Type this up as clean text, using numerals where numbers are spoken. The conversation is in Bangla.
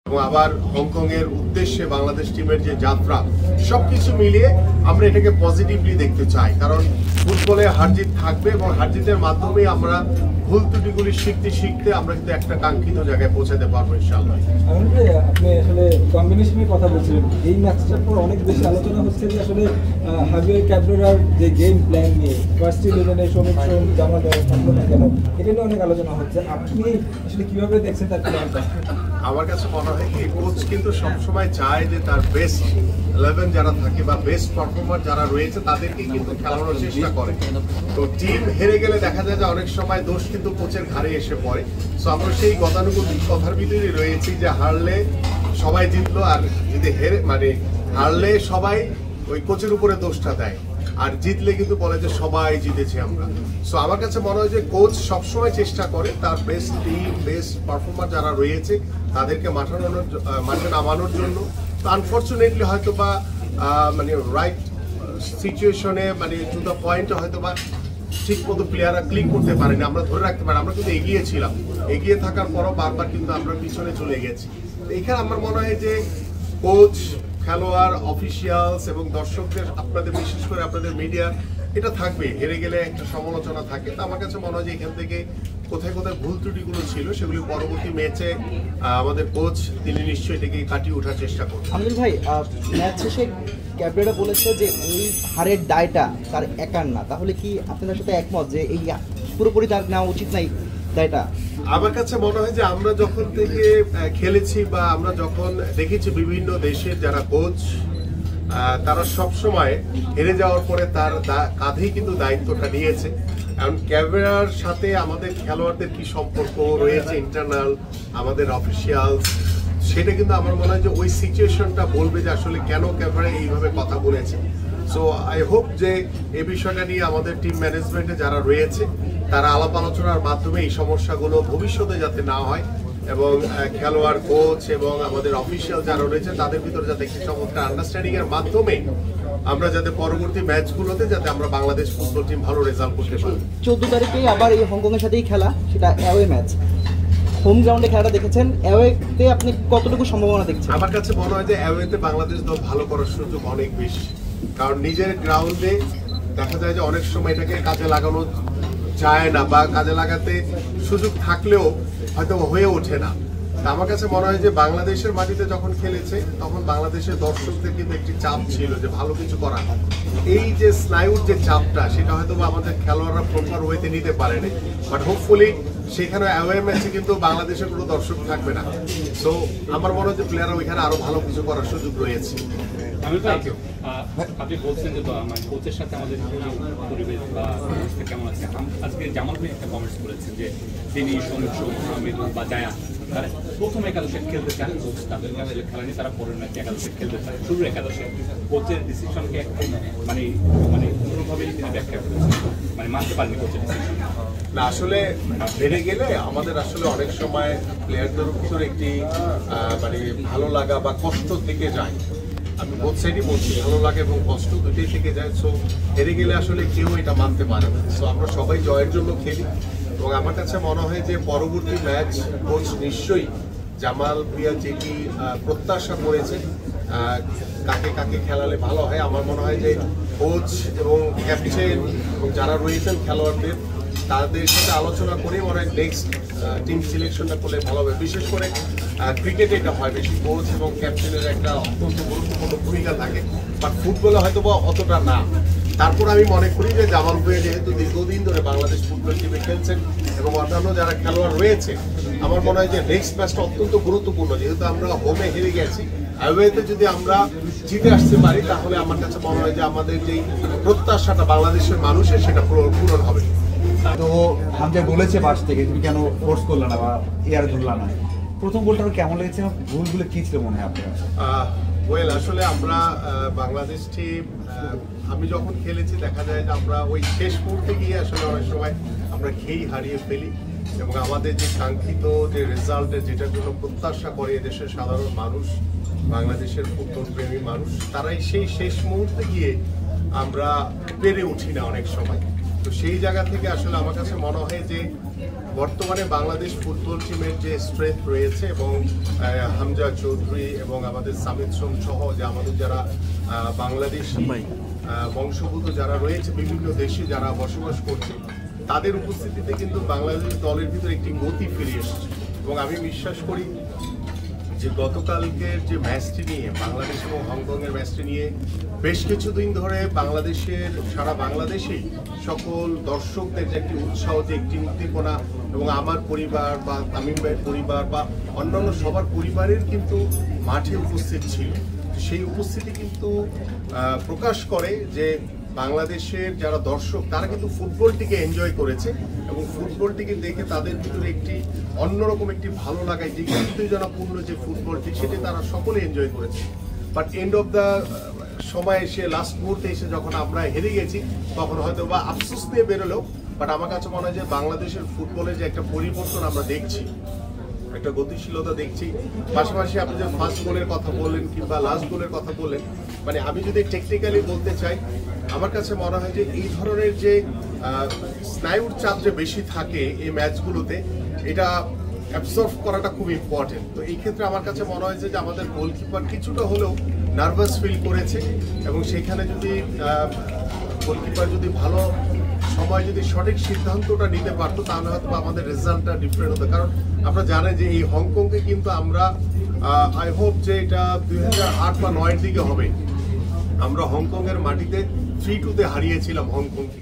এবং আবার হংকং এর উদ্দেশ্যে বাংলাদেশ টিমের যে যাত্রা সবকিছু মিলিয়ে আমরা এটাকে পজিটিভলি দেখতে চাই, কারণ ফুটবলে হারজিত থাকবে এবং হারজিতের মাধ্যমে আমরা ভুল ত্রুটিগুলি শিখতে শিখতে আমরা কিন্তু একটা কাঙ্ক্ষিত জায়গায় পৌঁছাতে পারবো ইনশাআল্লাহ। আপনি আসলে কম্বিনেশনের কথা বলছিলেন, এই ম্যাচটার পর অনেক বেশি আলোচনা হচ্ছে যে আসলে হাভিয়ার ক্যাবরেরার যে গেম প্ল্যান নিয়ে ফার্স্ট ইলেভেনে শ্রমিক জামাল থাকলো না কেন, এটা নিয়ে অনেক আলোচনা হচ্ছে। আপনি আসলে কিভাবে দেখছেন তার প্ল্যানটা? আমার কাছে মনে হয় কি, কোচ কিন্তু সবসময় চায় যে তার বেস্ট 11 যারা থাকে বা বেস্ট পারফর্মার যারা রয়েছে তাদেরকে কিন্তু খেলানোর চেষ্টা করে। তো টিম হেরে গেলে দেখা যায় যে অনেক সময় দোষ কিন্তু কোচের ঘাড়ে এসে পড়ে। সো আমরা সেই গতানুগতিক কথার ভিতরেই রয়েছি যে হারলে সবাই জিতলো, আর যদি হারলে সবাই ওই কোচের উপরে দোষটা দেয়, আর জিতলে কিন্তু বলে যে সবাই জিতেছি আমরা। সো আমার কাছে মনে হয় যে কোচ সবসময় চেষ্টা করে তার বেস্ট টিম, বেস্ট পারফর্মার যারা রয়েছে তাদেরকে মাঠে নামানোর জন্য। তো আনফর্চুনেটলি হয়তো বা রাইট সিচুয়েশনে টু দ্য পয়েন্টে হয়তো বা ঠিক মতো প্লেয়াররা ক্লিক করতে পারেনি, আমরা ধরে রাখতে পারি। আমরা কিন্তু এগিয়ে ছিলাম, এগিয়ে থাকার পরও বারবার কিন্তু আমরা পিছনে চলে গেছি। এখানে আমার মনে হয় যে কোচ, খেলোয়াড়, অফিসিয়ালস এবং দর্শকদের, আপনাদের বিশেষ করে আপনাদের মিডিয়া, এটা থাকবে। হেরে গেলে একটা সমালোচনা থাকে। তো আমার কাছে মনে হয় যে এখান থেকে কোথায় কোথায় ভুল ত্রুটিগুলো ছিল সেগুলি পরবর্তী ম্যাচে আমাদের কোচ তিনি নিশ্চয়ই এটাকে কাটিয়ে ওঠার চেষ্টা করবেন। আমিনুল ভাই, ম্যাচ শেষে ক্যাবরেরা বলেছে যে এই হারের দায়টা তার একার না, তাহলে কি আপনাদের সাথে একমত যে এই পুরোপুরি তার নেওয়া উচিত নাই দায়টা? আমার কাছে মনে হয় যে আমরা যখন থেকে খেলেছি বা আমরা যখন দেখেছি বিভিন্ন দেশের যারা কোচ, তারা সবসময় হেরে যাওয়ার পরে তার কাঁধেই কিন্তু দায়িত্বটা নিয়েছে। কারণ ক্যাবরেরার সাথে আমাদের খেলোয়াড়দের কি সম্পর্ক রয়েছে, ইন্টারনাল, আমাদের অফিসিয়াল, সেটা কিন্তু আমার মনে হয় যে ওই সিচুয়েশনটা বলবে যে আসলে কেন ক্যাবরেরা এইভাবে কথা বলেছে। সো আই হোপ যে এই বিষয়টা নিয়ে আমাদের টিম ম্যানেজমেন্টে যারা রয়েছে তারা আলাপ আলোচনার মাধ্যমে এই সমস্যাগুলো ভবিষ্যতে যাতে না হয়, এবং খেলোয়াড়, কোচ এবং আমাদের অফিসিয়াল যারা রয়েছে তাদের ভিতরে যাতে একটি চমৎকার আন্ডারস্ট্যান্ডিং এর মাধ্যমে আমরা যাতে পরবর্তী ম্যাচগুলোতে যাতে আমরা বাংলাদেশ ফুটবল টিম ভালো রেজাল্ট করতে পারি। 14 তারিখেই আবার এই হংকং এর সাথেই খেলা, সেটা অ্যাওয়ে ম্যাচ। হোম গ্রাউন্ডে খেলাটা দেখেছেন, অ্যাওয়েতে আপনি কতটুকু সম্ভাবনা দেখছেন? আমার কাছে মনে হয় যে অ্যাওয়েতে বাংলাদেশ দল ভালো করার সুযোগ অনেক বেশি, কারণ নিজের গ্রাউন্ডে দেখা যায় যে অনেক সময় এটাকে কাজে লাগানো যায় না, বা কাজে লাগাতে সুযোগ থাকলেও হয়তো হয়ে ওঠে না। আমার কাছে মনে হয় যে বাংলাদেশের মাটিতে যখন খেলেছে তখন বাংলাদেশের দর্শকদের কিন্তু একটি চাপ ছিল যে ভালো কিছু করা। এই যে স্নায়ুর যে চাপটা, সেটা হয়তো আমাদের খেলোয়াড়রা প্রপার ওয়েতে নিতে পারেনি, বাট হোপফুলি সেখানে অ্যাওয়ে ম্যাচে কিন্তু বাংলাদেশের কোনো দর্শক থাকবে না। সো আমার মনে হয় যে প্লেয়াররা ওইখানে আরো ভালো কিছু করার সুযোগ রয়েছে। আপনি বলছেন যে কোচের সাথে আমাদের পরিবেশ বা কেমন আছে। আজকে জামাল ভাই একটা কমেন্টস করেছেন যে তিনি বা জায়া তারা প্রথম একাদশে খেলতে চান, কোচ তাদেরকে আসলে খেলা নিয়ে তারা পরের ম্যাচে একাদশে খেলতে চায়, শুরুর একাদশে। কোচের ডিসিশনকে একদম কোনোভাবেই তিনি ব্যাখ্যা করেছেন, মানতে পারেনি কোচের ডিসিশন। না, আসলে হেরে গেলে আমাদের আসলে অনেক সময় প্লেয়ারদের উপর একটি ভালো লাগা বা কষ্ট থেকে যায়। আমি বোথ সাইডই বলছি, ভালো লাগে এবং কষ্ট দুটোই থেকে যায়। সো হেরে গেলে আসলে কেউ এটা মানতে পারে না। সো আমরা সবাই জয়ের জন্য খেলি, এবং আমার কাছে মনে হয় যে পরবর্তী ম্যাচ কোচ নিশ্চয়ই জামাল প্রিয়া যেটি প্রত্যাশা করেছে কাকে কাকে খেলালে ভালো হয়, আমার মনে হয় যে কোচ এবং ক্যাপ্টেন এবং যারা রয়েছেন খেলোয়াড়দের, তাদের সাথে আলোচনা করে মনে হয় নেক্সট টিম সিলেকশনটা করলে ভালো হবে। বিশেষ করে ক্রিকেটে এটা হয় বেশি, কোচ এবং ক্যাপ্টেনের একটা অত্যন্ত গুরুত্বপূর্ণ ভূমিকা থাকে, বাট ফুটবলে হয়তো বা অতটা না। তারপর আমি মনে করি যে জামাল ভুঁইয়া যেহেতু দীর্ঘদিন ধরে বাংলাদেশ ফুটবল টিমে খেলছেন এবং অন্যান্য যারা খেলোয়াড় রয়েছে, আমার মনে হয় যে নেক্সট ম্যাচটা অত্যন্ত গুরুত্বপূর্ণ। যেহেতু আমরা হোমে হেরে গেছি, অ্যাওয়েতে যদি আমরা জিতে আসতে পারি তাহলে আমার কাছে মনে হয় যে আমাদের যেই প্রত্যাশাটা বাংলাদেশের মানুষের সেটা পূরণ হবে। তো হামজা বলেছে পাশ থেকে তুমি কেন ফোর্স করলে না বা এয়ার ধরলা না, প্রথম গোলটা কেমন লেগেছে, ভুলগুলো কি ছিল মনে হয় আপনার? ওয়েল, আসলে আমরা বাংলাদেশ টিম, আমি যখন খেলেছি দেখা যায় যে আমরা ওই শেষ মুহূর্তে গিয়ে আসলে অনেক সময় আমরা খেই হারিয়ে ফেলি, এবং আমাদের যে কাঙ্ক্ষিত যে রেজাল্টের যেটার জন্য প্রত্যাশা করে দেশের সাধারণ মানুষ, বাংলাদেশের ফুটবল প্রেমী মানুষ, তারাই সেই শেষ মুহূর্তে গিয়ে আমরা পেরে উঠি না অনেক সময়। তো সেই জায়গা থেকে আসলে আমার কাছে মনে হয় যে বর্তমানে বাংলাদেশ ফুটবল টিমের যে স্ট্রেংথ রয়েছে এবং হামজা চৌধুরী এবং আমাদের সামিদ সোম সহ যে আমাদের যারা বাংলাদেশি বংশোদ্ভূত যারা রয়েছে বিভিন্ন দেশে যারা বসবাস করছে, তাদের উপস্থিতিতে কিন্তু বাংলাদেশ দলের ভিতরে একটি গতি ফিরে এসেছে। এবং আমি বিশ্বাস করি যে গতকালকের যে ম্যাচটি নিয়ে, বাংলাদেশ এবং হংকংয়ের ম্যাচটি নিয়ে বেশ কিছুদিন ধরে বাংলাদেশের সারা বাংলাদেশেই সকল দর্শকদের যে একটি উৎসাহ, যে একটি উদ্দীপনা, এবং আমার পরিবার বা তামিম ভাইয়ের পরিবার বা অন্যান্য সবার পরিবারের কিন্তু মাঠে উপস্থিত ছিল। সেই উপস্থিতি কিন্তু প্রকাশ করে যে বাংলাদেশের যারা দর্শক তারা কিন্তু ফুটবলটিকে এনজয় করেছে এবং ফুটবলটিকে দেখে তাদের ভিতরে একটি অন্যরকম একটি ভালো লাগায়, যে উত্তেজনাপূর্ণ যে ফুটবলটি সেটি তারা সকলে এনজয় করেছে। বাট এন্ড অফ দ্য সময় এসে, লাস্ট মুহূর্তে এসে যখন আমরা হেরে গেছি, তখন হয়তো বা আফসোস নিয়ে বেরোলেও, বাট আমার কাছে মনে হয় যে বাংলাদেশের ফুটবলের যে একটা পরিবর্তন আমরা দেখছি, একটা গতিশীলতা দেখছি। পাশাপাশি আপনি যে ফার্স্ট গোলের কথা বললেন কিংবা লাস্ট গোলের কথা বললেন, মানে আমি যদি টেকনিক্যালি বলতে চাই, আমার কাছে মনে হয় যে এই ধরনের যে স্নায়ুর চাপ যে বেশি থাকে এই ম্যাচগুলোতে, এটা অ্যাবসর্ভ করাটা খুব ইম্পর্টেন্ট। তো এই ক্ষেত্রে আমার কাছে মনে হয়েছে যে আমাদের গোলকিপার কিছুটা হলেও নার্ভাস ফিল করেছে এবং সেখানে যদি গোলকিপার যদি ভালো সময় যদি সঠিক সিদ্ধান্তটা নিতে পারতো, তাহলে হয়তো আমাদের রেজাল্টটা ডিফারেন্ট হতো। কারণ আপনারা জানেন যে এই হংকংকে কিন্তু আমরা আই হোপ যে এটা 2008 বা 2009 দিকে হবে, আমরা হংকংয়ের মাটিতে 3-2 হারিয়েছিলাম হংকংকে।